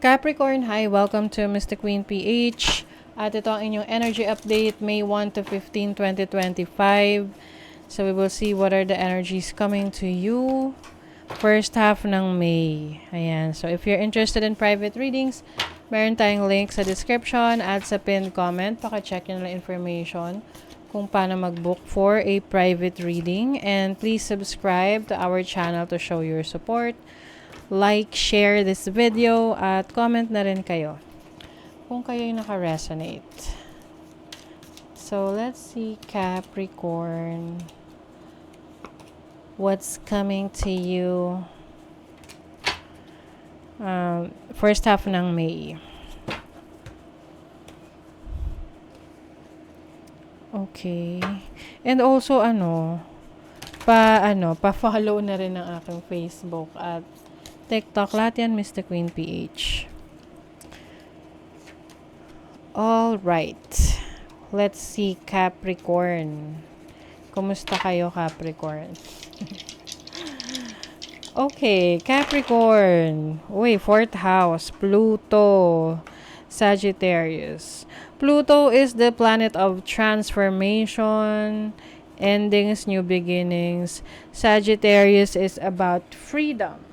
Capricorn, hi! Welcome to Mr. Queen PH. At ito ang inyong energy update, May 1 to 15, 2025. So we will see what are the energies coming to you. First half ng May. Ayan. So if you're interested in private readings, meron tayong link sa description at sa pinned comment. Paka-check nyo lang information kung paano mag-book for a private reading. And please subscribe to our channel to show your support. Like, share this video, at comment na rin kayo kung kayo'y naka-resonate. So, let's see, Capricorn. What's coming to you? First half ng May. Okay. And also, pa-follow na rin ng aking Facebook at TikTok, lahat yan, Mr. Queen PH. Alright. Let's see, Capricorn. Kumusta kayo, Capricorn? Okay, Capricorn. Uy, 4th house. Pluto. Sagittarius. Pluto is the planet of transformation, endings, new beginnings. Sagittarius is about freedom.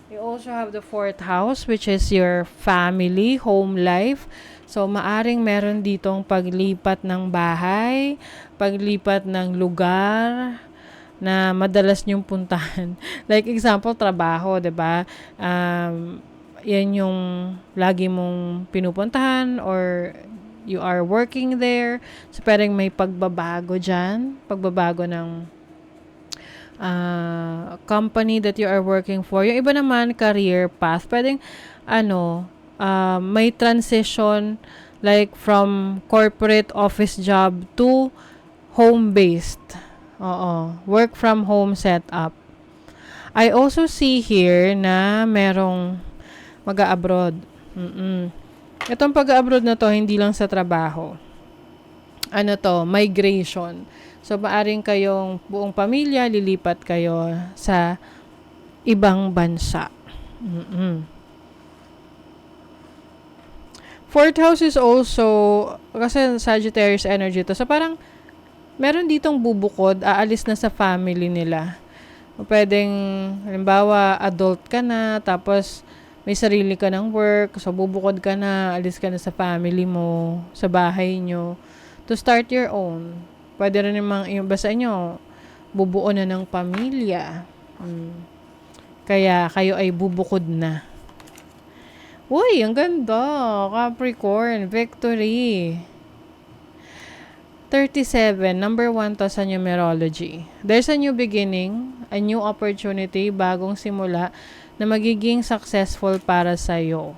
You also have the 4th house, which is your family, home life. So, maaring meron ditong paglipat ng bahay, paglipat ng lugar na madalas nyong puntahan. Like example, trabaho, 'di ba? Yan yung lagi mong pinupuntahan or you are working there. So, parang may pagbabago dyan. Pagbabago ng company that you are working for. Yung iba naman, career path. Pwedeng, may transition like from corporate office job to home-based. Work from home setup. I also see here na merong mag-a-abroad. Itong pag-a-abroad na to, hindi lang sa trabaho. Migration. So, maaring kayong buong pamilya, lilipat kayo sa ibang bansa. 4th house is also, kasi Sagittarius energy to. So, parang, meron ditong bubukod, aalis na sa family nila. Pwedeng, halimbawa, adult ka na, tapos, may sarili ka ng work, so, bubukod ka na, alis ka na sa family mo, sa bahay nyo, to start your own. Pwede rin namang, basta nyo, bubuo na ng pamilya. Kaya, kayo ay bubukod na. Uy, ang ganda. Capricorn, victory. 37, number 1 to sa numerology. There's a new beginning, a new opportunity, bagong simula, na magiging successful para sa'yo.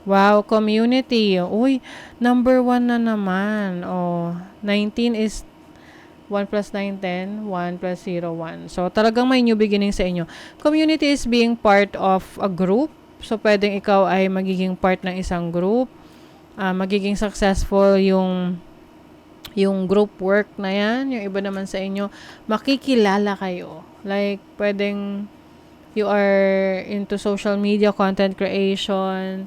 Wow, community. Uy, number 1 na naman. 19 is 1 plus 9, 10. 1 plus 0, 1. So, talagang may new beginning sa inyo. Community is being part of a group. So, pwedeng ikaw ay magiging part ng isang group. Magiging successful yung group work na yan. Yung iba naman sa inyo, makikilala kayo. Like, pwedeng you are into social media, content creation,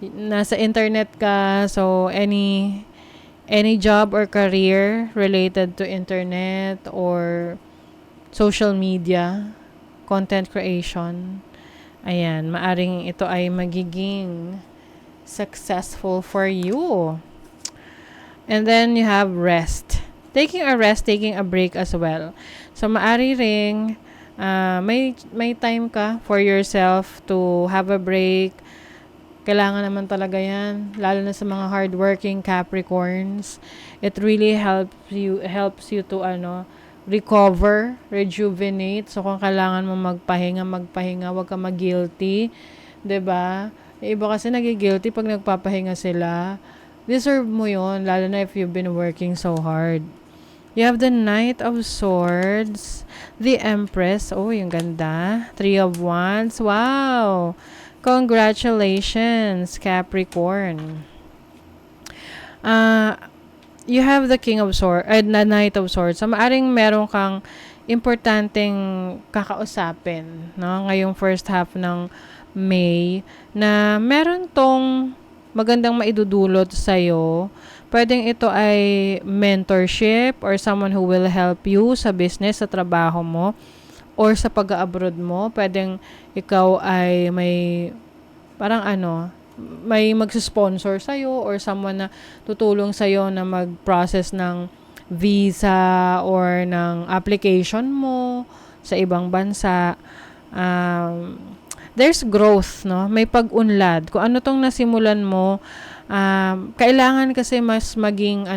nasa internet ka, so any job or career related to internet or social media, content creation, ayan, maaring ito ay magiging successful for you. And then you have rest. Taking a rest, taking a break as well. So, maari ring may time ka for yourself to have a break. Kailangan naman talaga yan, lalo na sa mga hardworking Capricorns. It really helps you to recover, rejuvenate. So kung kailangan mo magpahinga, wag ka mag-guilty, 'di ba? Iba kasi nagiguilty pag nagpapahinga sila. Deserve mo 'yon, lalo na if you've been working so hard. You have the Knight of Swords, the Empress. Oh, yung ganda. 3 of Wands. Wow! Congratulations, Capricorn. You have the King of Swords, the Knight of Swords. So, maaring meron kang importanteng kakausapin, no? Ngayong first half ng May, na meron tong magandang maidudulot sa'yo. Pwedeng ito ay mentorship or someone who will help you sa business, sa trabaho mo, or sa pag-abroad mo. Pwedeng ikaw ay may parang may magsusponsor sa'yo or someone na tutulong sa'yo na mag-process ng visa or ng application mo sa ibang bansa. There's growth, no? May pag-unlad. Kung ano tong nasimulan mo, kailangan kasi mas maging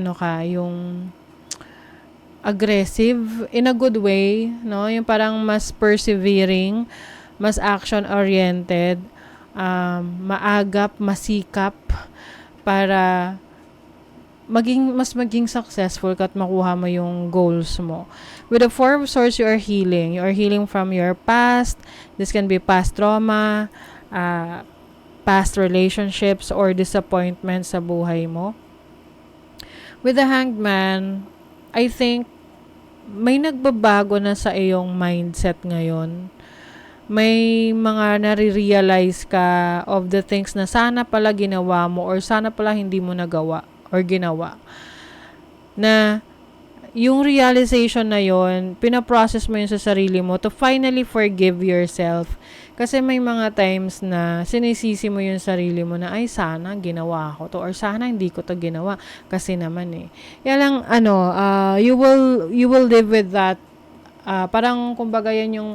yung aggressive in a good way, no? Yung parang mas persevering, mas action-oriented, maagap, masikap para mas maging successful ka at makuha mo yung goals mo. With the Four of Swords, you are healing. You are healing from your past. This can be past trauma, past relationships, or disappointment sa buhay mo. With the Hanged Man, I think may nagbabago na sa iyong mindset ngayon. May mga nare-realize ka of the things na sana pala ginawa mo or sana pala hindi mo nagawa or ginawa. Na yung realization na yon, pinaprocess mo yun sa sarili mo to finally forgive yourself. Kasi may mga times na sinisisi mo yung sarili mo na ay sana ginawa ko to or sana hindi ko to ginawa kasi naman Yan lang you will live with that. Parang kumbaga yan yung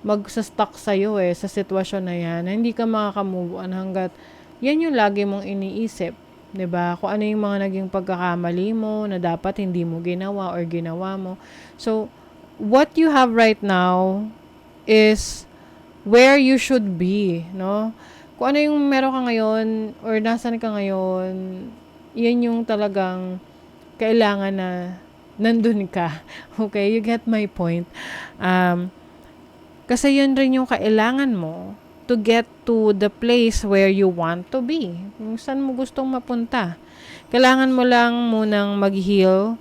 magsa-stuck sa'yo sa sitwasyon na yan, na hindi ka makaka-move on hanggat yan yung lagi mong iniisip. 'Di ba? Kung ano yung mga naging pagkakamali mo na dapat hindi mo ginawa or ginawa mo. So, what you have right now is where you should be, no? Kung ano yung meron ka ngayon or nasan ka ngayon, yan yung talagang kailangan na nandun ka. Okay? You get my point. Kasi yun rin yung kailangan mo to get to the place where you want to be. Kung saan mo gustong mapunta. Kailangan mo lang munang mag-heal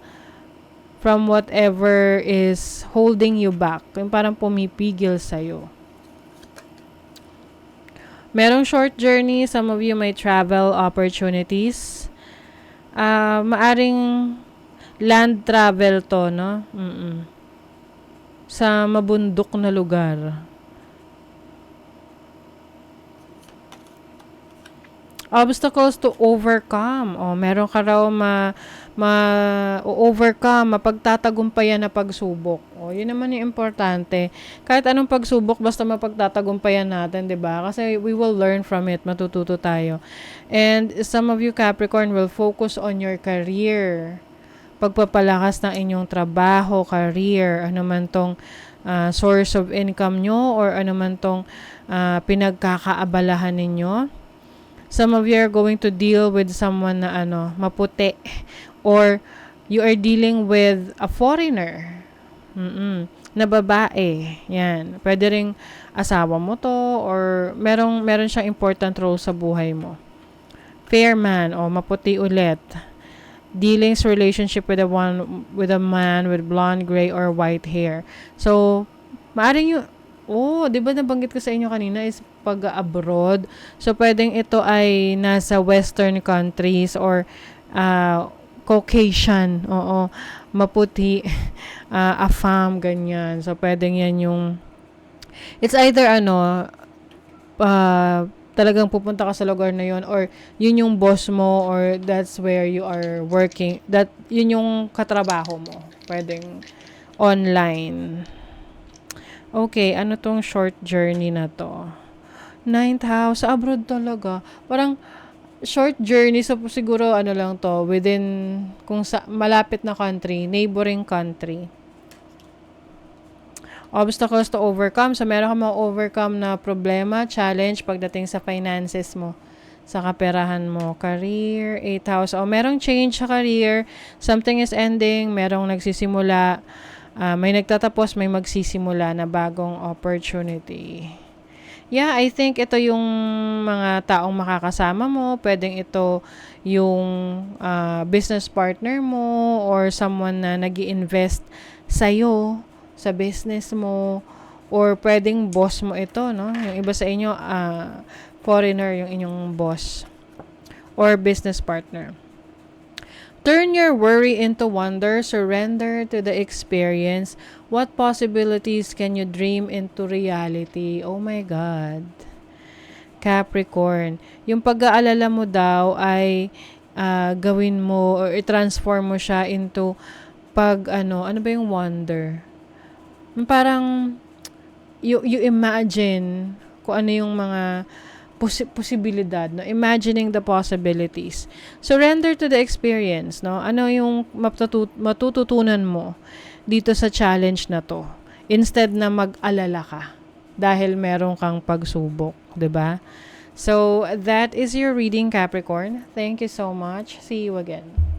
from whatever is holding you back. Yung parang pumipigil sa'yo. Merong short journey. Some of you may travel opportunities. Maaring land travel to, no? Sa mabundok na lugar. Obstacles to overcome. Meron ka raw overcome, mapagtatagumpayan na pagsubok. Yun naman yung importante. Kahit anong pagsubok, basta mapagtatagumpayan natin, 'di ba? Kasi we will learn from it, matututo tayo. And some of you Capricorn will focus on your career. Pagpapalakas ng inyong trabaho, career, ano man tong source of income nyo or ano man tong pinagkakaabalahan ninyo. Some of you are going to deal with someone na maputi or you are dealing with a foreigner. Na babae. Yan. Pwede ring asawa mo to or meron siyang important role sa buhay mo. Fair man o maputi ulit. Dealings relationship with a man with blonde, gray, or white hair. So, maaring yung di ba nabanggit ko sa inyo kanina is pag-abroad. So, pwedeng ito ay nasa western countries or Caucasian. Maputi. Afam, ganyan. So, pwedeng yan yung it's either talagang pupunta ka sa lugar na yon or yun yung boss mo or that's where you are working. Yun yung katrabaho mo. Pwedeng online. Okay, ano tong short journey na to? 9th house, sa abroad talaga. Parang short journey, so siguro lang to, within, kung sa malapit na country, neighboring country. Obstacles to overcome. So, meron ka ma-overcome na problema, challenge pagdating sa finances mo, sa kaperahan mo. Career, 8th house. Merong change sa career. Something is ending. Merong nagsisimula. May nagtatapos, may magsisimula na bagong opportunity. Yeah, I think ito yung mga taong makakasama mo. Pwedeng ito yung business partner mo or someone na nag-i-invest sa'yo, sa business mo, Or pwedeng boss mo ito, no? Yung iba sa inyo, foreigner yung inyong boss. Or business partner. Turn your worry into wonder, surrender to the experience. What possibilities can you dream into reality? Oh my God. Capricorn, yung pag-aalala mo daw ay gawin mo or i-transform mo siya into ano ba yung wonder? Parang you imagine kung ano yung mga posibilidad, no? Imagining the possibilities. Surrender to the experience, no? Ano yung matututunan mo dito sa challenge na to? Instead na mag-alala ka dahil meron kang pagsubok, 'di ba? So, that is your reading, Capricorn. Thank you so much. See you again.